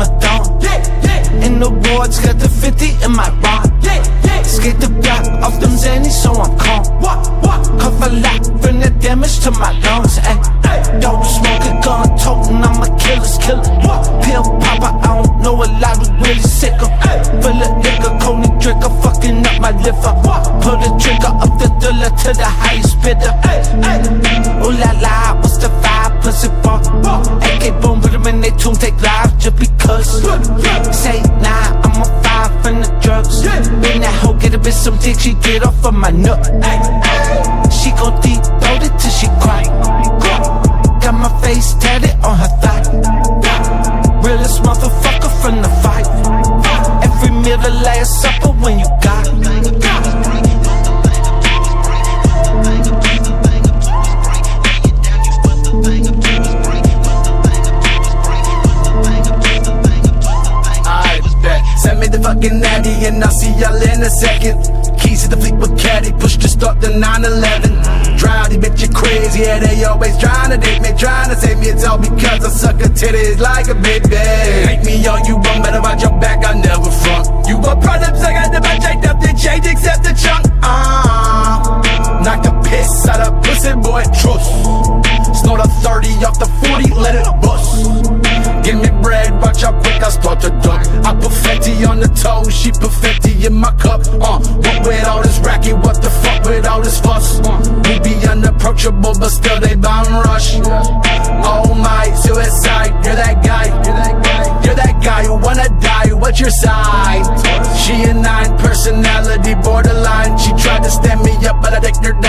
I'm a thorn. In the wards, got the 50 in my rod. Skate the block off them Xannies, so I'm calm. Cuff a lot, bring the damage to my lungs. Dope smoking, gun toting, I'm a killer's killer. Pill popper, I don't know a lot who really sick em. Full of nigga, Coney drinker, fucking up my liver. Pull the trigger up the thriller to the highest bidder. Ooh la la, what's the vibe? Pussy bump. AK boom, put them in they tune, take live just because. Say nah, I'm a 5 from the drugs. Bring that hoe, get a bitch some dick, she get off of my nut. She gon' deep throat it till she cry. Got my face tatted on her thigh. Realest motherfucker from the fight. Every meal the last supper when you got. Send me the fucking natty and I'll see y'all in a second. Keys to the Fleetwood caddy, push to start the 911. Drowdy bitch, you crazy, yeah, they always tryna date me, tryna save me. It's all because I suck her titties like a baby. Hate me all you want, better watch your back, I never front. You a product, I got the bunch, ain't nothing change except the chunk. Knock the piss out of pussy boy, trust. Snort a 30 off the 40, let it bust. Give me bread, watch how quick I start to duck. I put Fenty on the toes, she put Fenty in my cup. What with all this racket, what the fuck with all this fuss? We be unapproachable, but still they bomb rush. Oh my, suicide, you're that guy. You're that guy who wanna die, what's your side? She a 9 personality, borderline. She tried to stand me up, but I ignored